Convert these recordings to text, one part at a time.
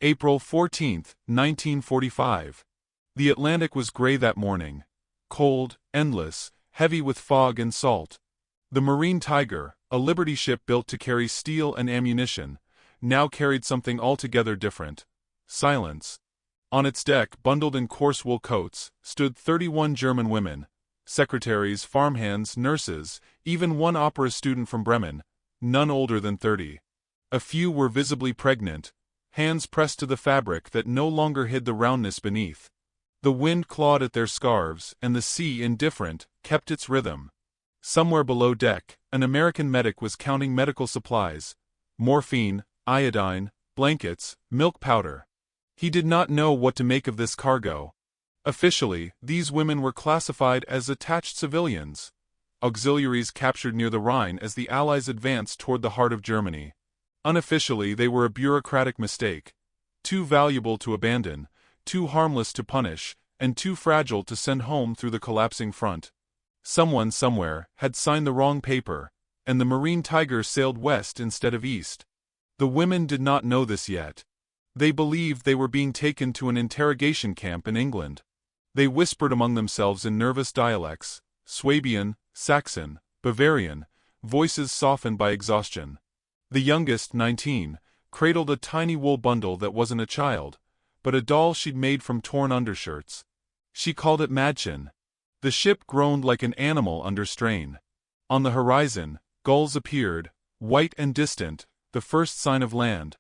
April 14, 1945. The Atlantic was gray that morning. Cold, endless, heavy with fog and salt. The Marine Tiger, a Liberty ship built to carry steel and ammunition, now carried something altogether different. Silence. On its deck, bundled in coarse wool coats, stood 31 German women. Secretaries, farmhands, nurses, even one opera student from Bremen, none older than 30. A few were visibly pregnant, hands pressed to the fabric that no longer hid the roundness beneath. The wind clawed at their scarves, and the sea, indifferent, kept its rhythm. Somewhere below deck, an American medic was counting medical supplies: morphine, iodine, blankets, milk powder. He did not know what to make of this cargo. Officially, these women were classified as attached civilians, auxiliaries captured near the Rhine as the Allies advanced toward the heart of Germany. Unofficially, they were a bureaucratic mistake, too valuable to abandon, too harmless to punish, and too fragile to send home through the collapsing front. Someone somewhere had signed the wrong paper, and the Marine Tiger sailed west instead of east. The women did not know this yet. They believed they were being taken to an interrogation camp in England. They whispered among themselves in nervous dialects: Swabian, Saxon, Bavarian, voices softened by exhaustion. The youngest, 19, cradled a tiny wool bundle that wasn't a child, but a doll she'd made from torn undershirts. She called it Madchen. The ship groaned like an animal under strain. On the horizon, gulls appeared, white and distant, the first sign of land.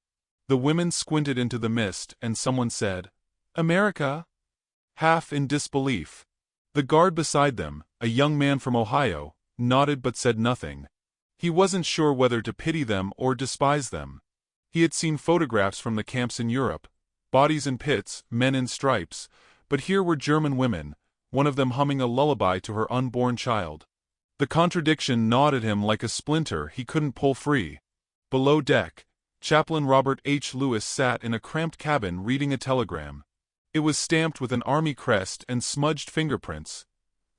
The women squinted into the mist, and someone said, "America?" half in disbelief. The guard beside them, a young man from Ohio, nodded but said nothing. He wasn't sure whether to pity them or despise them. He had seen photographs from the camps in Europe, bodies in pits, men in stripes, but here were German women, one of them humming a lullaby to her unborn child. The contradiction gnawed at him like a splinter he couldn't pull free. Below deck, Chaplain Robert H. Lewis sat in a cramped cabin reading a telegram. It was stamped with an army crest and smudged fingerprints.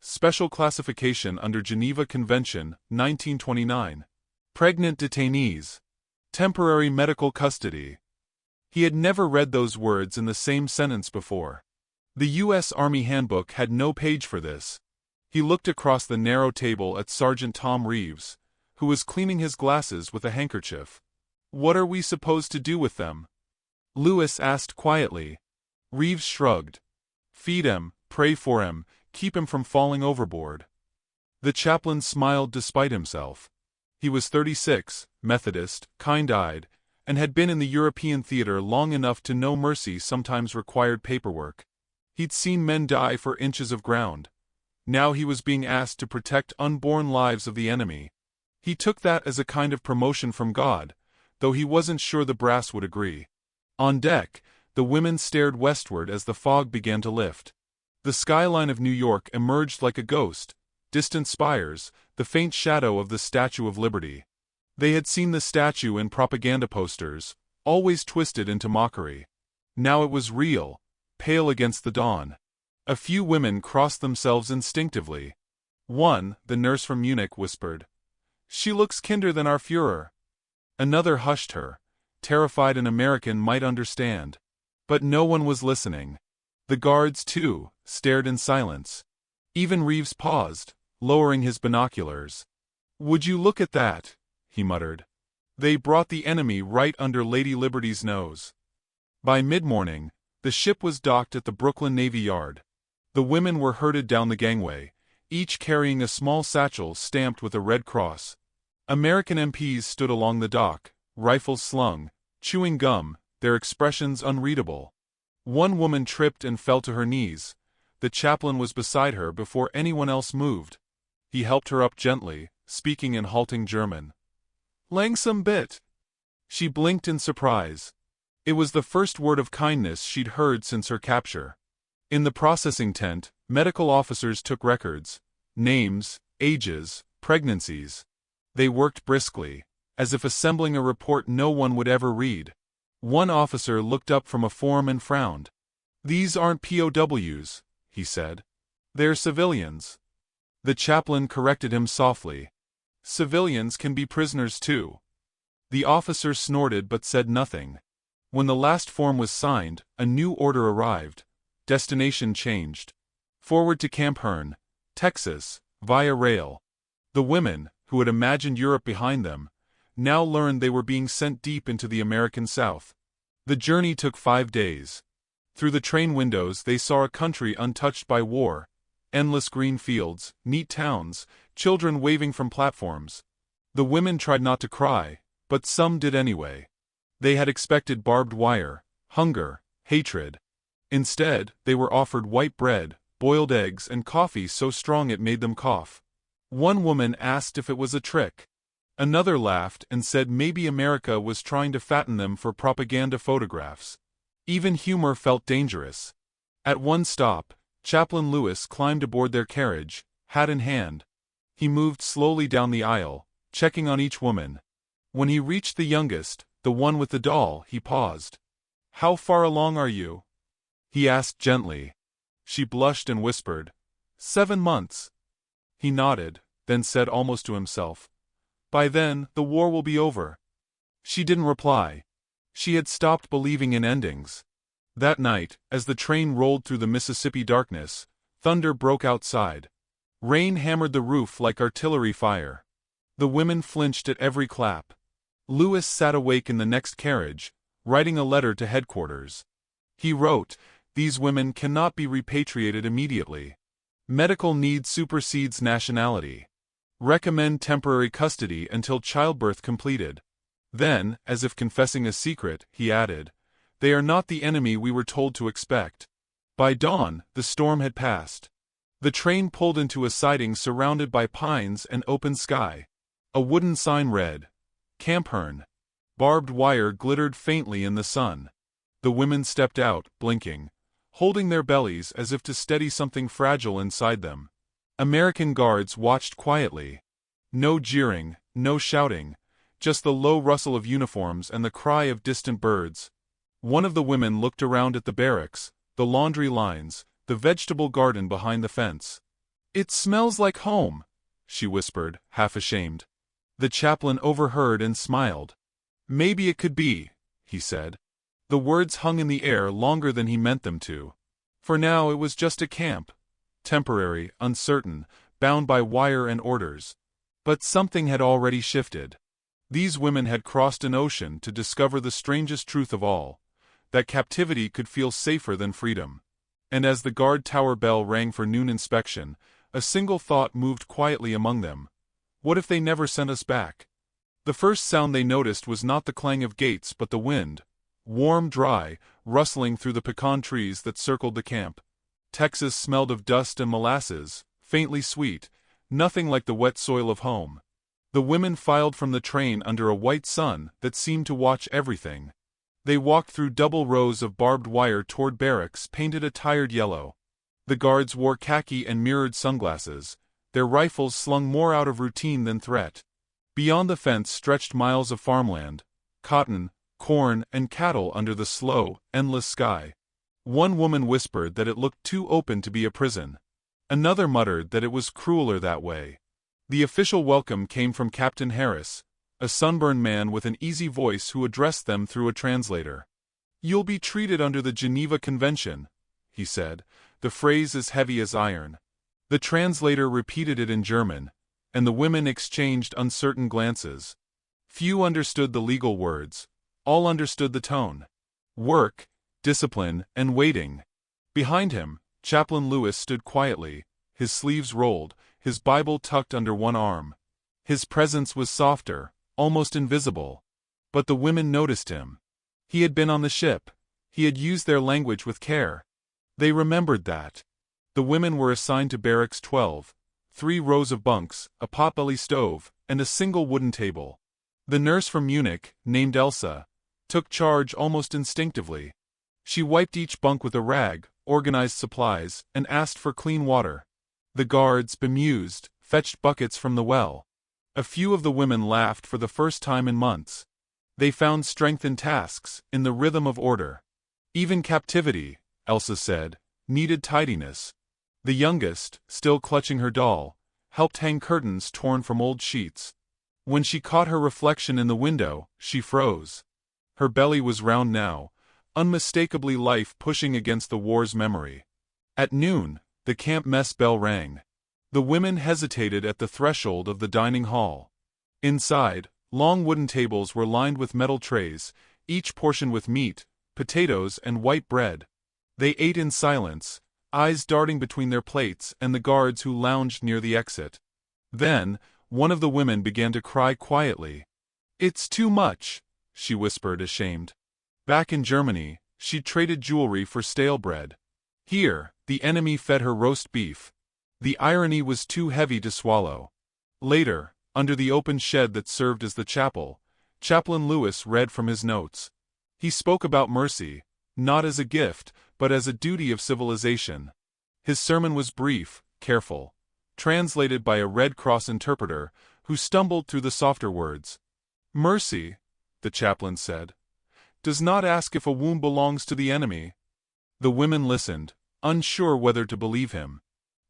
Special classification under Geneva Convention, 1929. Pregnant detainees. Temporary medical custody. He had never read those words in the same sentence before. The U.S. Army Handbook had no page for this. He looked across the narrow table at Sergeant Tom Reeves, who was cleaning his glasses with a handkerchief. "What are we supposed to do with them?" Lewis asked quietly. Reeves shrugged. "Feed him, pray for him, keep him from falling overboard." The chaplain smiled despite himself. He was 36, Methodist, kind-eyed, and had been in the European theater long enough to know mercy sometimes required paperwork. He'd seen men die for inches of ground. Now he was being asked to protect unborn lives of the enemy. He took that as a kind of promotion from God, though he wasn't sure the brass would agree. On deck, the women stared westward as the fog began to lift. The skyline of New York emerged like a ghost, distant spires, the faint shadow of the Statue of Liberty. They had seen the statue in propaganda posters, always twisted into mockery. Now it was real, pale against the dawn. A few women crossed themselves instinctively. One, the nurse from Munich, whispered, "She looks kinder than our Führer." Another hushed her, terrified an American might understand. But no one was listening. The guards, too, stared in silence. Even Reeves paused, lowering his binoculars. "Would you look at that?" he muttered. They brought the enemy right under Lady Liberty's nose. By mid-morning, the ship was docked at the Brooklyn Navy Yard. The women were herded down the gangway, each carrying a small satchel stamped with a red cross. American MPs stood along the dock, rifles slung, chewing gum, their expressions unreadable. One woman tripped and fell to her knees. The chaplain was beside her before anyone else moved. He helped her up gently, speaking in halting German. "Langsam bit." She blinked in surprise. It was the first word of kindness she'd heard since her capture. In the processing tent, medical officers took records: names, ages, pregnancies. They worked briskly, as if assembling a report no one would ever read. One officer looked up from a form and frowned. "These aren't POWs," he said. "They're civilians." The chaplain corrected him softly. "Civilians can be prisoners too." The officer snorted but said nothing. When the last form was signed, a new order arrived. Destination changed. Forward to Camp Hearn, Texas, via rail. The women, who had imagined Europe behind them, now learned they were being sent deep into the American South. The journey took 5 days. Through the train windows they saw a country untouched by war, endless green fields, neat towns, children waving from platforms. The women tried not to cry, but some did anyway. They had expected barbed wire, hunger, hatred. Instead, they were offered white bread, boiled eggs and coffee so strong it made them cough. One woman asked if it was a trick. Another laughed and said maybe America was trying to fatten them for propaganda photographs. Even humor felt dangerous. At one stop, Chaplain Lewis climbed aboard their carriage, hat in hand. He moved slowly down the aisle, checking on each woman. When he reached the youngest, the one with the doll, he paused. "How far along are you?" he asked gently. She blushed and whispered, 7 months. He nodded, then said almost to himself, "By then, the war will be over." She didn't reply. She had stopped believing in endings. That night, as the train rolled through the Mississippi darkness, thunder broke outside. Rain hammered the roof like artillery fire. The women flinched at every clap. Lewis sat awake in the next carriage, writing a letter to headquarters. He wrote, "These women cannot be repatriated immediately. Medical need supersedes nationality. Recommend temporary custody until childbirth completed." Then, as if confessing a secret, he added, "They are not the enemy we were told to expect." By dawn, the storm had passed. The train pulled into a siding surrounded by pines and open sky. A wooden sign read, "Camp Hearn." Barbed wire glittered faintly in the sun. The women stepped out, blinking, holding their bellies as if to steady something fragile inside them. American guards watched quietly. No jeering, no shouting, just the low rustle of uniforms and the cry of distant birds. One of the women looked around at the barracks, the laundry lines, the vegetable garden behind the fence. "It smells like home," she whispered, half ashamed. The chaplain overheard and smiled. "Maybe it could be," he said. The words hung in the air longer than he meant them to. For now it was just a camp. Temporary, uncertain, bound by wire and orders. But something had already shifted. These women had crossed an ocean to discover the strangest truth of all, that captivity could feel safer than freedom. And as the guard tower bell rang for noon inspection, a single thought moved quietly among them. What if they never sent us back? The first sound they noticed was not the clang of gates but the wind, warm, dry, rustling through the pecan trees that circled the camp. Texas smelled of dust and molasses, faintly sweet, nothing like the wet soil of home. The women filed from the train under a white sun that seemed to watch everything. They walked through double rows of barbed wire toward barracks painted a tired yellow. The guards wore khaki and mirrored sunglasses, their rifles slung more out of routine than threat. Beyond the fence stretched miles of farmland, cotton, corn, and cattle under the slow, endless sky. One woman whispered that it looked too open to be a prison. Another muttered that it was crueler that way. The official welcome came from Captain Harris, a sunburned man with an easy voice who addressed them through a translator. "You'll be treated under the Geneva Convention," he said, the phrase as heavy as iron. The translator repeated it in German, and the women exchanged uncertain glances. Few understood the legal words. All understood the tone. Work, discipline, and waiting. Behind him, Chaplain Lewis stood quietly, his sleeves rolled, his Bible tucked under one arm. His presence was softer, almost invisible. But the women noticed him. He had been on the ship. He had used their language with care. They remembered that. The women were assigned to Barracks 12, 3 rows of bunks, a potbelly stove, and a single wooden table. The nurse from Munich, named Elsa, took charge almost instinctively. She wiped each bunk with a rag, organized supplies, and asked for clean water. The guards, bemused, fetched buckets from the well. A few of the women laughed for the first time in months. They found strength in tasks, in the rhythm of order. Even captivity, Elsa said, needed tidiness. The youngest, still clutching her doll, helped hang curtains torn from old sheets. When she caught her reflection in the window, she froze. Her belly was round now, unmistakably life pushing against the war's memory. At noon, the camp mess bell rang. The women hesitated at the threshold of the dining hall. Inside, long wooden tables were lined with metal trays, each portioned with meat, potatoes, and white bread. They ate in silence, eyes darting between their plates and the guards who lounged near the exit. Then, one of the women began to cry quietly. "It's too much," she whispered, ashamed. Back in Germany, she'd traded jewelry for stale bread. Here, the enemy fed her roast beef. The irony was too heavy to swallow. Later, under the open shed that served as the chapel, Chaplain Lewis read from his notes. He spoke about mercy, not as a gift, but as a duty of civilization. His sermon was brief, careful, translated by a Red Cross interpreter who stumbled through the softer words. "Mercy," the chaplain said, "does not ask if a wound belongs to the enemy." The women listened, unsure whether to believe him.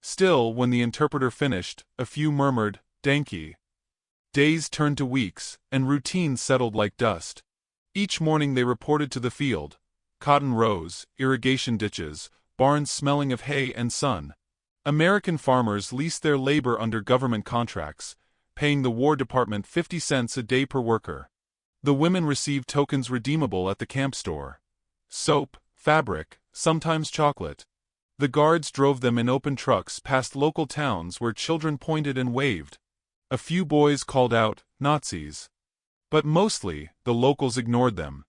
Still, when the interpreter finished, a few murmured, "Danke." Days turned to weeks, and routine settled like dust. Each morning they reported to the field. Cotton rows, irrigation ditches, barns smelling of hay and sun. American farmers leased their labor under government contracts, paying the War Department 50 cents a day per worker. The women received tokens redeemable at the camp store. Soap, fabric, sometimes chocolate. The guards drove them in open trucks past local towns where children pointed and waved. A few boys called out, "Nazis." But mostly, the locals ignored them.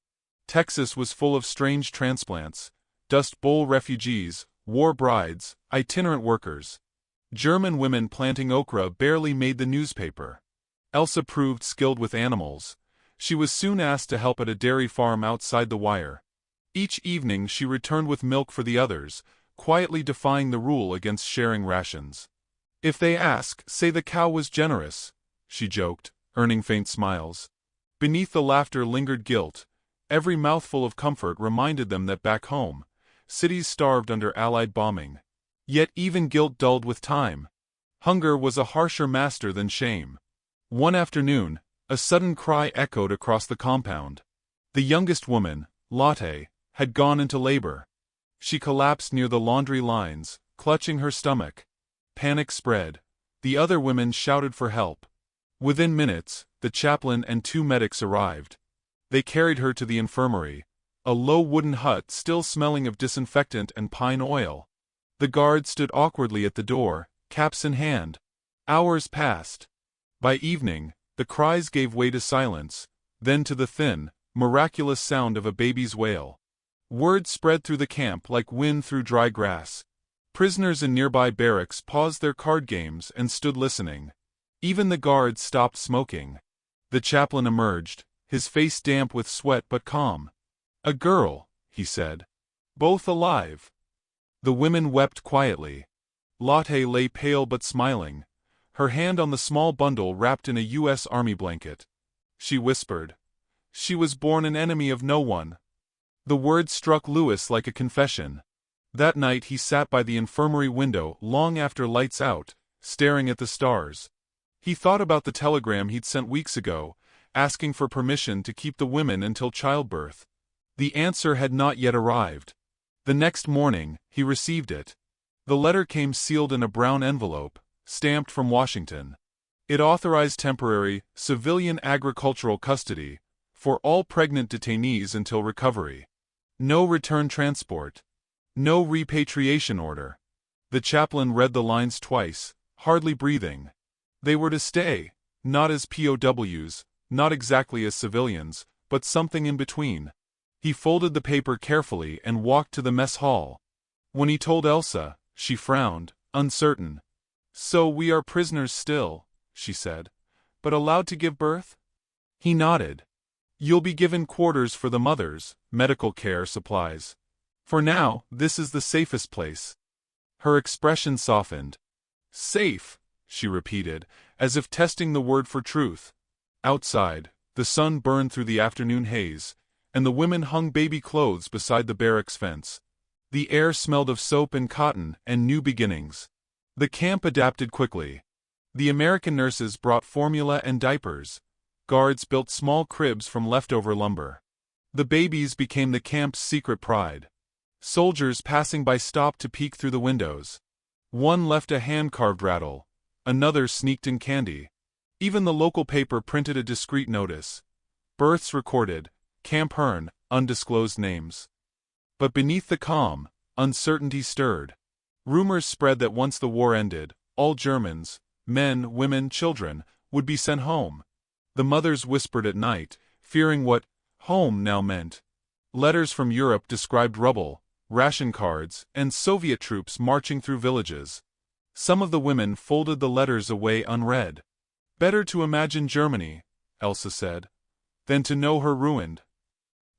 Texas was full of strange transplants, Dust Bowl refugees, war brides, itinerant workers. German women planting okra barely made the newspaper. Elsa proved skilled with animals. She was soon asked to help at a dairy farm outside the wire. Each evening she returned with milk for the others, quietly defying the rule against sharing rations. "If they ask, say the cow was generous," she joked, earning faint smiles. Beneath the laughter lingered guilt. Every mouthful of comfort reminded them that back home, cities starved under Allied bombing. Yet even guilt dulled with time. Hunger was a harsher master than shame. One afternoon, a sudden cry echoed across the compound. The youngest woman, Lotte, had gone into labor. She collapsed near the laundry lines, clutching her stomach. Panic spread. The other women shouted for help. Within minutes, the chaplain and 2 medics arrived. They carried her to the infirmary, a low wooden hut still smelling of disinfectant and pine oil. The guard stood awkwardly at the door, caps in hand. Hours passed. By evening, the cries gave way to silence, then to the thin, miraculous sound of a baby's wail. Word spread through the camp like wind through dry grass. Prisoners in nearby barracks paused their card games and stood listening. Even the guards stopped smoking. The chaplain emerged, his face damp with sweat but calm. "A girl," he said. "Both alive." The women wept quietly. Lotte lay pale but smiling, her hand on the small bundle wrapped in a U.S. Army blanket. She whispered, "She was born an enemy of no one." The words struck Lewis like a confession. That night he sat by the infirmary window long after lights out, staring at the stars. He thought about the telegram he'd sent weeks ago, asking for permission to keep the women until childbirth. The answer had not yet arrived. The next morning, he received it. The letter came sealed in a brown envelope, stamped from Washington. It authorized temporary, civilian agricultural custody for all pregnant detainees until recovery. No return transport. No repatriation order. The chaplain read the lines twice, hardly breathing. They were to stay, not as POWs, not exactly as civilians, but something in between. He folded the paper carefully and walked to the mess hall. When he told Elsa, she frowned, uncertain. "So we are prisoners still," she said, "but allowed to give birth?" He nodded. "You'll be given quarters for the mothers, medical care, supplies. For now, this is the safest place." Her expression softened. "Safe," she repeated, as if testing the word for truth. Outside, the sun burned through the afternoon haze, and the women hung baby clothes beside the barracks fence. The air smelled of soap and cotton and new beginnings. The camp adapted quickly. The American nurses brought formula and diapers. Guards built small cribs from leftover lumber. The babies became the camp's secret pride. Soldiers passing by stopped to peek through the windows. One left a hand-carved rattle. Another sneaked in candy. Even the local paper printed a discreet notice. Births recorded, Camp Hearn, undisclosed names. But beneath the calm, uncertainty stirred. Rumors spread that once the war ended, all Germans, men, women, children, would be sent home. The mothers whispered at night, fearing what home now meant. Letters from Europe described rubble, ration cards, and Soviet troops marching through villages. Some of the women folded the letters away unread. Better to imagine Germany, Elsa said, than to know her ruined.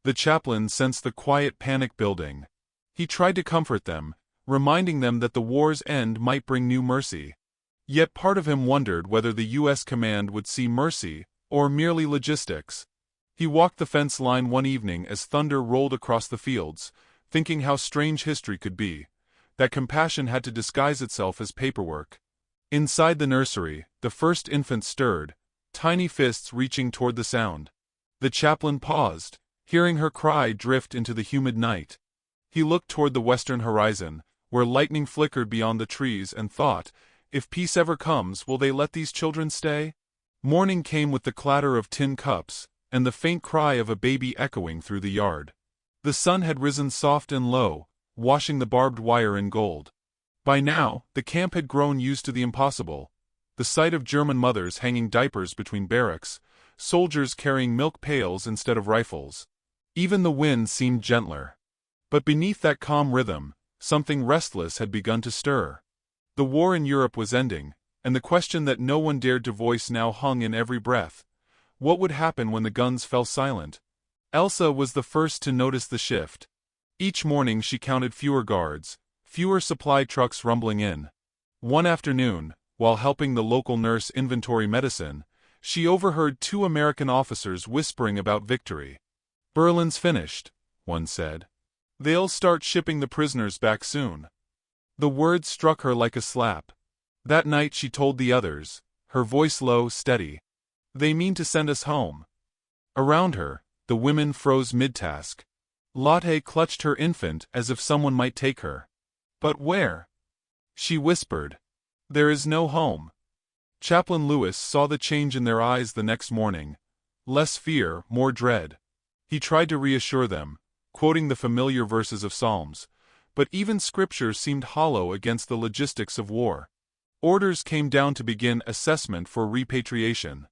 The chaplain sensed the quiet panic building. He tried to comfort them, reminding them that the war's end might bring new mercy. Yet part of him wondered whether the U.S. command would see mercy, or merely logistics. He walked the fence line one evening as thunder rolled across the fields, thinking how strange history could be, that compassion had to disguise itself as paperwork. Inside the nursery, the first infant stirred, tiny fists reaching toward the sound. The chaplain paused, hearing her cry drift into the humid night. He looked toward the western horizon, where lightning flickered beyond the trees, and thought, if peace ever comes, will they let these children stay? Morning came with the clatter of tin cups, and the faint cry of a baby echoing through the yard. The sun had risen soft and low, washing the barbed wire in gold. By now, the camp had grown used to the impossible. The sight of German mothers hanging diapers between barracks, soldiers carrying milk pails instead of rifles. Even the wind seemed gentler. But beneath that calm rhythm, something restless had begun to stir. The war in Europe was ending, and the question that no one dared to voice now hung in every breath. What would happen when the guns fell silent? Elsa was the first to notice the shift. Each morning she counted fewer guards, fewer supply trucks rumbling in. One afternoon, while helping the local nurse inventory medicine, she overheard two American officers whispering about victory. "Berlin's finished," one said. "They'll start shipping the prisoners back soon." The words struck her like a slap. That night she told the others, her voice low, steady, "They mean to send us home." Around her, the women froze mid-task. Lotte clutched her infant as if someone might take her. "But where?" she whispered. "There is no home." Chaplain Lewis saw the change in their eyes the next morning. Less fear, more dread. He tried to reassure them, quoting the familiar verses of Psalms, but even scripture seemed hollow against the logistics of war. Orders came down to begin assessment for repatriation.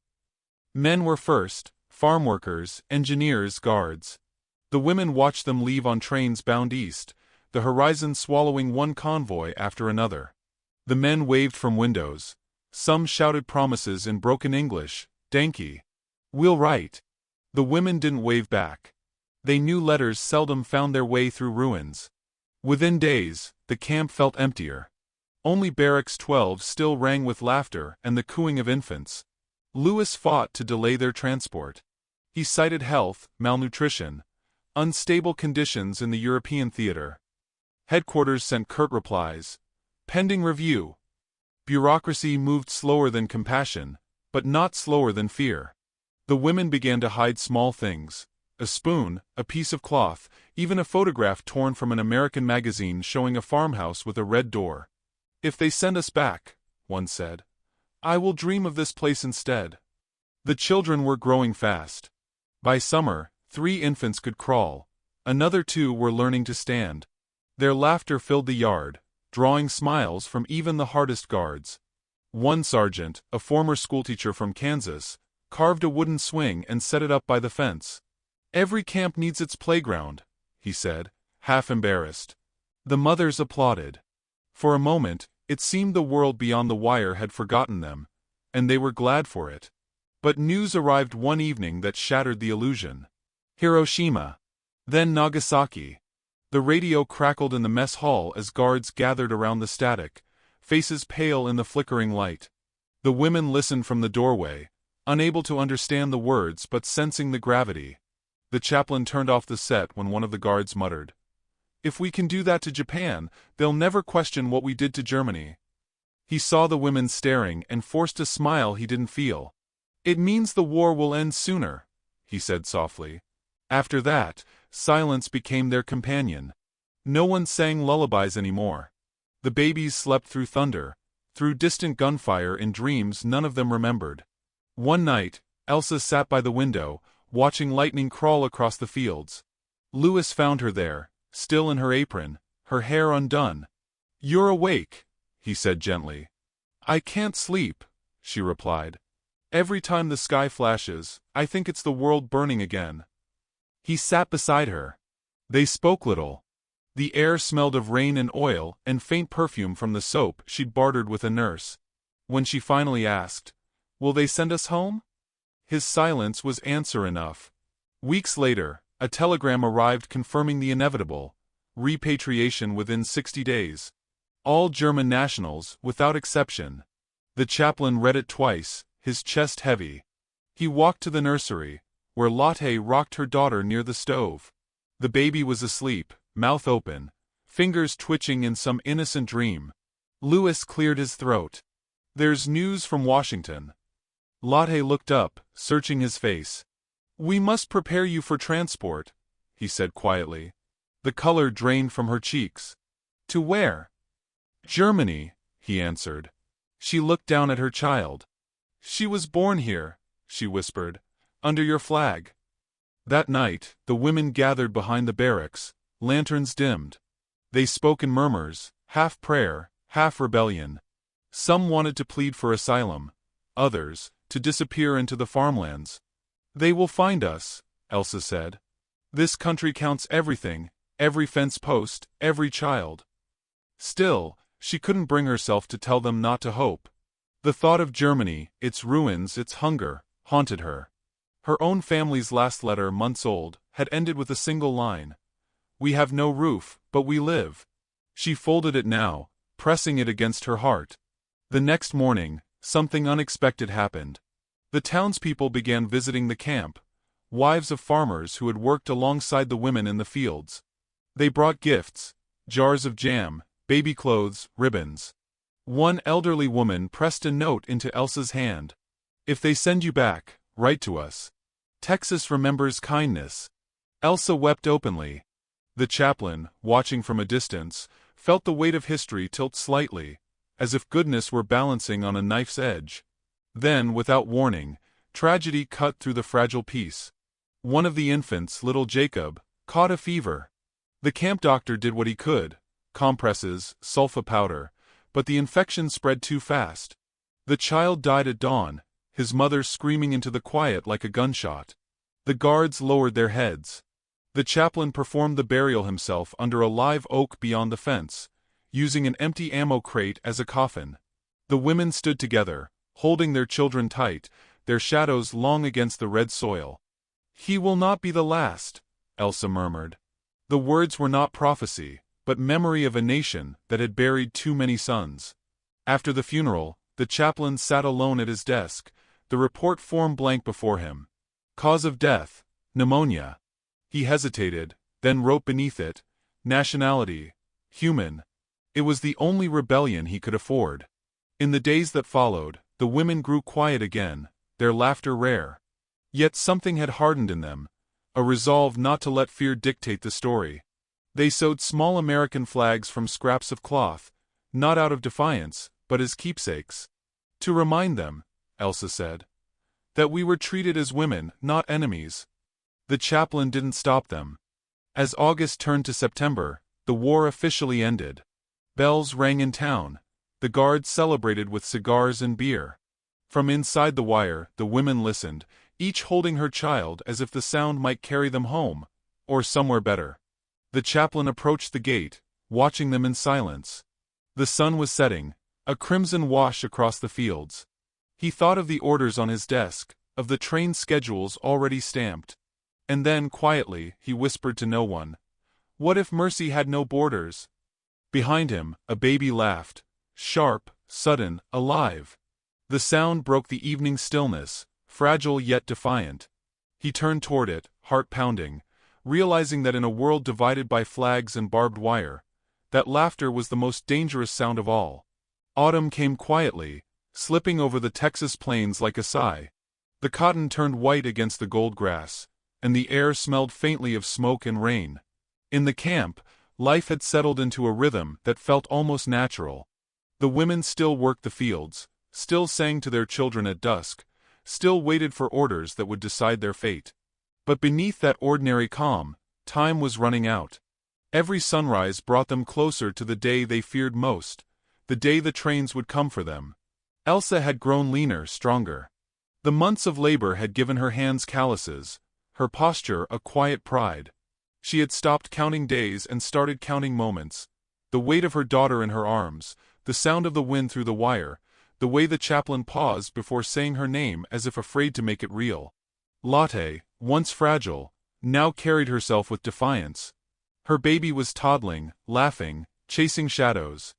Men were first, farm workers, engineers, guards. The women watched them leave on trains bound east, the horizon swallowing one convoy after another. The men waved from windows. Some shouted promises in broken English, "Danke. We'll write." The women didn't wave back. They knew letters seldom found their way through ruins. Within days, the camp felt emptier. Only Barracks 12 still rang with laughter and the cooing of infants. Lewis fought to delay their transport. He cited health, malnutrition, unstable conditions in the European theater. Headquarters sent curt replies. "Pending review." Bureaucracy moved slower than compassion, but not slower than fear. The women began to hide small things. A spoon, a piece of cloth, even a photograph torn from an American magazine showing a farmhouse with a red door. "If they send us back," one said, "I will dream of this place instead." The children were growing fast. By summer, 3 infants could crawl. Another 2 were learning to stand. Their laughter filled the yard, drawing smiles from even the hardest guards. One sergeant, a former schoolteacher from Kansas, carved a wooden swing and set it up by the fence. "Every camp needs its playground," he said, half embarrassed. The mothers applauded. For a moment, it seemed the world beyond the wire had forgotten them, and they were glad for it. But news arrived one evening that shattered the illusion. Hiroshima. Then Nagasaki. The radio crackled in the mess hall as guards gathered around the static, faces pale in the flickering light. The women listened from the doorway, unable to understand the words but sensing the gravity. The chaplain turned off the set when one of the guards muttered, "If we can do that to Japan, they'll never question what we did to Germany." He saw the women staring and forced a smile he didn't feel. "It means the war will end sooner," he said softly. After that, silence became their companion. No one sang lullabies anymore. The babies slept through thunder, through distant gunfire in dreams none of them remembered. One night, Elsa sat by the window, watching lightning crawl across the fields. Louis found her there, still in her apron, her hair undone. "You're awake," he said gently. "I can't sleep," she replied. "Every time the sky flashes, I think it's the world burning again." He sat beside her. They spoke little. The air smelled of rain and oil and faint perfume from the soap she'd bartered with a nurse. When she finally asked, "Will they send us home?" his silence was answer enough. Weeks later, a telegram arrived confirming the inevitable: repatriation within 60 days. All German nationals, without exception. The chaplain read it twice, his chest heavy. He walked to the nursery, where Lotte rocked her daughter near the stove. The baby was asleep, mouth open, fingers twitching in some innocent dream. Louis cleared his throat. "There's news from Washington." Lotte looked up, searching his face. "We must prepare you for transport," he said quietly. The color drained from her cheeks. "To where?" "Germany," he answered. She looked down at her child. "She was born here," she whispered, "under your flag." That night, the women gathered behind the barracks, lanterns dimmed. They spoke in murmurs, half prayer, half rebellion. Some wanted to plead for asylum, others, to disappear into the farmlands. "They will find us," Elsa said. "This country counts everything, every fence post, every child." Still, she couldn't bring herself to tell them not to hope. The thought of Germany, its ruins, its hunger, haunted her. Her own family's last letter, months old, had ended with a single line: "We have no roof, but we live." She folded it now, pressing it against her heart. The next morning, something unexpected happened. The townspeople began visiting the camp, wives of farmers who had worked alongside the women in the fields. They brought gifts: jars of jam, baby clothes, ribbons. One elderly woman pressed a note into Elsa's hand. "If they send you back, write to us. Texas remembers kindness." Elsa wept openly. The chaplain, watching from a distance, felt the weight of history tilt slightly, as if goodness were balancing on a knife's edge. Then, without warning, tragedy cut through the fragile peace. One of the infants, little Jacob, caught a fever. The camp doctor did what he could: compresses, sulfa powder, but the infection spread too fast. The child died at dawn, his mother screaming into the quiet like a gunshot. The guards lowered their heads. The chaplain performed the burial himself under a live oak beyond the fence, using an empty ammo crate as a coffin. The women stood together, holding their children tight, their shadows long against the red soil. "He will not be the last," Elsa murmured. The words were not prophecy, but memory of a nation that had buried too many sons. After the funeral, the chaplain sat alone at his desk, the report form blank before him. Cause of death: pneumonia. He hesitated, then wrote beneath it: nationality: human. It was the only rebellion he could afford. In the days that followed, the women grew quiet again, their laughter rare. Yet something had hardened in them, a resolve not to let fear dictate the story. They sewed small American flags from scraps of cloth, not out of defiance, but as keepsakes. "To remind them," Elsa said, "that we were treated as women, not enemies." The chaplain didn't stop them. As August turned to September, the war officially ended. Bells rang in town. The guards celebrated with cigars and beer. From inside the wire, the women listened, each holding her child as if the sound might carry them home, or somewhere better. The chaplain approached the gate, watching them in silence. The sun was setting, a crimson wash across the fields. He thought of the orders on his desk, of the train schedules already stamped. And then, quietly, he whispered to no one, "What if mercy had no borders?" Behind him, a baby laughed, sharp, sudden, alive. The sound broke the evening stillness, fragile yet defiant. He turned toward it, heart pounding, realizing that in a world divided by flags and barbed wire, that laughter was the most dangerous sound of all. Autumn came quietly, slipping over the Texas plains like a sigh. The cotton turned white against the gold grass, and the air smelled faintly of smoke and rain. In the camp, life had settled into a rhythm that felt almost natural. The women still worked the fields, still sang to their children at dusk, still waited for orders that would decide their fate. But beneath that ordinary calm, time was running out. Every sunrise brought them closer to the day they feared most, the day the trains would come for them. Elsa had grown leaner, stronger. The months of labor had given her hands calluses, her posture a quiet pride. She had stopped counting days and started counting moments. The weight of her daughter in her arms, the sound of the wind through the wire, the way the chaplain paused before saying her name as if afraid to make it real. Lotte, once fragile, now carried herself with defiance. Her baby was toddling, laughing, chasing shadows.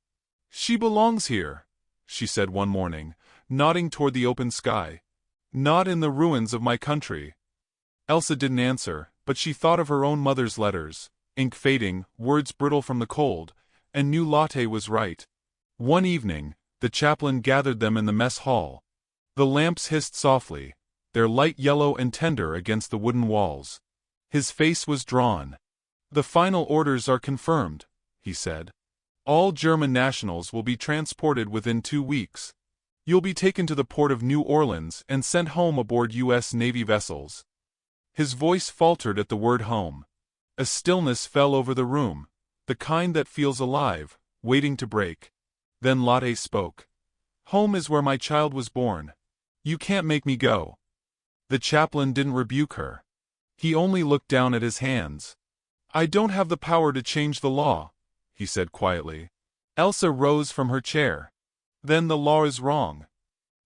"She belongs here," she said one morning, nodding toward the open sky. "Not in the ruins of my country." Elsa didn't answer, but she thought of her own mother's letters, ink fading, words brittle from the cold, and knew Lotte was right. One evening, the chaplain gathered them in the mess hall. The lamps hissed softly, their light yellow and tender against the wooden walls. His face was drawn. "The final orders are confirmed," he said. "All German nationals will be transported within 2 weeks. You'll be taken to the port of New Orleans and sent home aboard U.S. Navy vessels." His voice faltered at the word home. A stillness fell over the room, the kind that feels alive, waiting to break. Then Lotte spoke. "Home is where my child was born. You can't make me go." The chaplain didn't rebuke her. He only looked down at his hands. "I don't have the power to change the law," he said quietly. Elsa rose from her chair. "Then the law is wrong."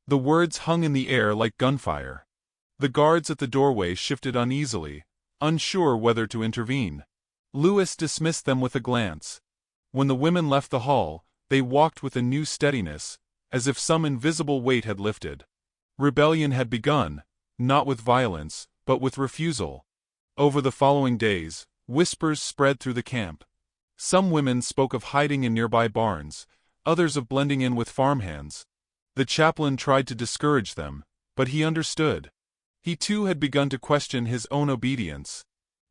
The words hung in the air like gunfire. The guards at the doorway shifted uneasily, unsure whether to intervene. Louis dismissed them with a glance. When the women left the hall, they walked with a new steadiness, as if some invisible weight had lifted. Rebellion had begun, not with violence, but with refusal. Over the following days, whispers spread through the camp. Some women spoke of hiding in nearby barns, others of blending in with farmhands. The chaplain tried to discourage them, but he understood. He too had begun to question his own obedience.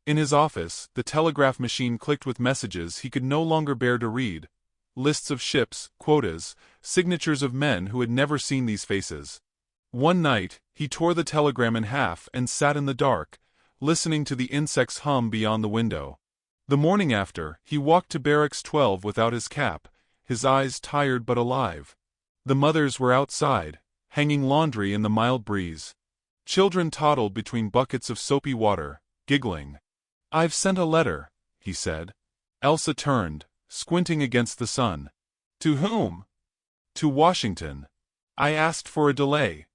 In his office, the telegraph machine clicked with messages he could no longer bear to read. Lists of ships, quotas, signatures of men who had never seen these faces. One night, he tore the telegram in half and sat in the dark, listening to the insects hum beyond the window. The morning after, he walked to Barracks 12 without his cap, his eyes tired but alive. The mothers were outside, hanging laundry in the mild breeze. Children toddled between buckets of soapy water, giggling. "I've sent a letter," he said. Elsa turned, squinting against the sun. "To whom?" "To Washington. I asked for a delay."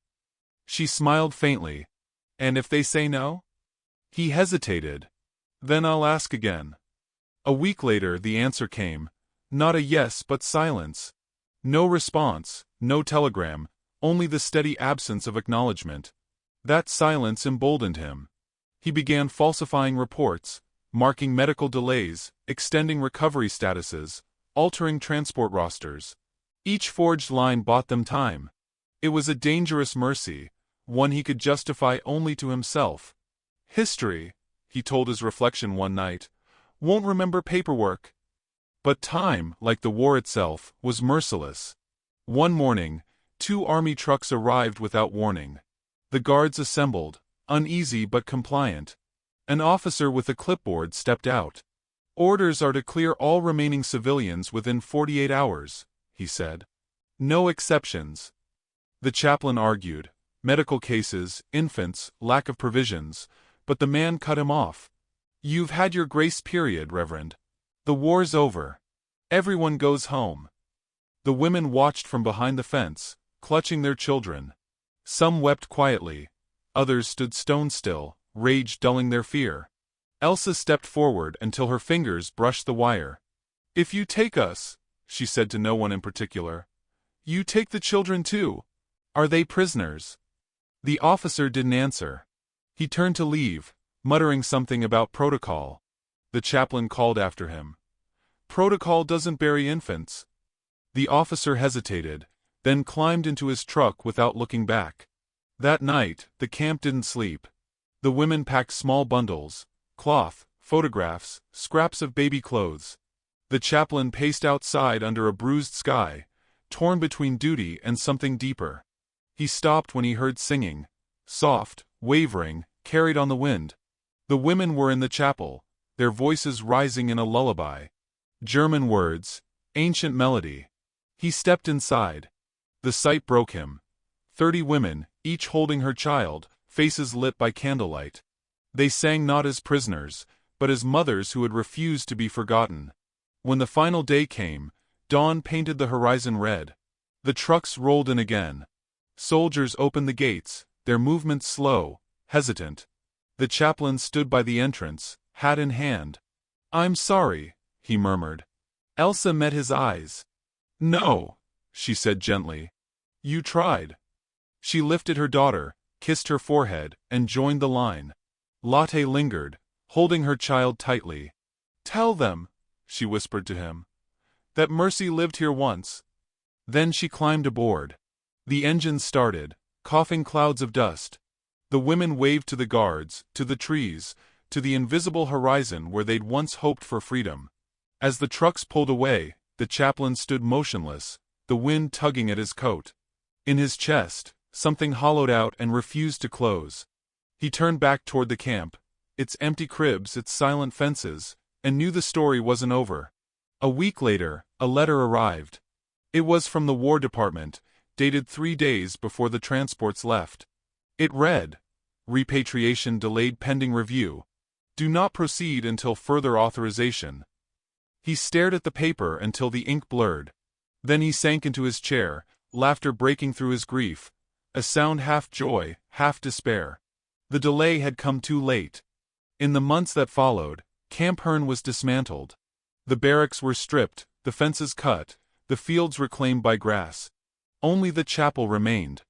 She smiled faintly. "And if they say no?" He hesitated. "Then I'll ask again." A week later the answer came, not a yes but silence. No response, no telegram, only the steady absence of acknowledgement. That silence emboldened him. He began falsifying reports, marking medical delays, extending recovery statuses, altering transport rosters. Each forged line bought them time. It was a dangerous mercy, one he could justify only to himself. "History," he told his reflection one night, "won't remember paperwork." But time, like the war itself, was merciless. One morning, 2 army trucks arrived without warning. The guards assembled, uneasy but compliant. An officer with a clipboard stepped out. "Orders are to clear all remaining civilians within 48 hours, he said. "No exceptions." The chaplain argued, medical cases, infants, lack of provisions, but the man cut him off. "You've had your grace period, Reverend. The war's over. Everyone goes home." The women watched from behind the fence, clutching their children. Some wept quietly, others stood stone still, rage dulling their fear. Elsa stepped forward until her fingers brushed the wire. "If you take us," she said to no one in particular, "you take the children too. Are they prisoners?" The officer didn't answer. He turned to leave, muttering something about protocol. The chaplain called after him. "Protocol doesn't bury infants." The officer hesitated, then climbed into his truck without looking back. That night, the camp didn't sleep. The women packed small bundles, cloth, photographs, scraps of baby clothes. The chaplain paced outside under a bruised sky, torn between duty and something deeper. He stopped when he heard singing, soft, wavering, carried on the wind. The women were in the chapel, their voices rising in a lullaby. German words, ancient melody. He stepped inside. The sight broke him. 30 women, each holding her child, faces lit by candlelight. They sang not as prisoners, but as mothers who had refused to be forgotten. When the final day came, dawn painted the horizon red. The trucks rolled in again. Soldiers opened the gates, their movements slow, hesitant. The chaplain stood by the entrance, hat in hand. "I'm sorry," he murmured. Elsa met his eyes. "No," she said gently. "You tried." She lifted her daughter, kissed her forehead, and joined the line. Lotte lingered, holding her child tightly. "Tell them," she whispered to him, "that Mercy lived here once." Then she climbed aboard. The engine started, coughing clouds of dust. The women waved to the guards, to the trees, to the invisible horizon where they'd once hoped for freedom. As the trucks pulled away, the chaplain stood motionless, the wind tugging at his coat. In his chest, something hollowed out and refused to close. He turned back toward the camp, its empty cribs, its silent fences, and knew the story wasn't over. A week later, a letter arrived. It was from the War Department, dated 3 days before the transports left. It read, "Repatriation delayed pending review. Do not proceed until further authorization." He stared at the paper until the ink blurred. Then he sank into his chair, laughter breaking through his grief, a sound half joy, half despair. The delay had come too late. In the months that followed, Camp Hearn was dismantled. The barracks were stripped, the fences cut, the fields reclaimed by grass. Only the chapel remained.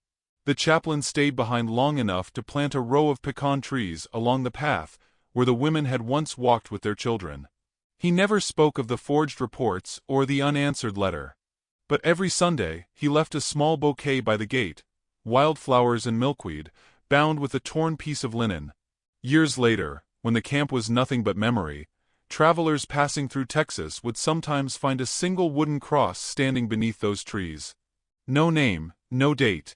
The chaplain stayed behind long enough to plant a row of pecan trees along the path where the women had once walked with their children. He never spoke of the forged reports or the unanswered letter. But every Sunday, he left a small bouquet by the gate, wildflowers and milkweed, bound with a torn piece of linen. Years later, when the camp was nothing but memory, travelers passing through Texas would sometimes find a single wooden cross standing beneath those trees. No name, no date.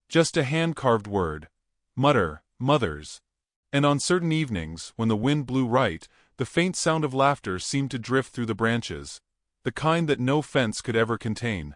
Just a hand-carved word. Mutter, mothers. And on certain evenings, when the wind blew right, the faint sound of laughter seemed to drift through the branches, the kind that no fence could ever contain.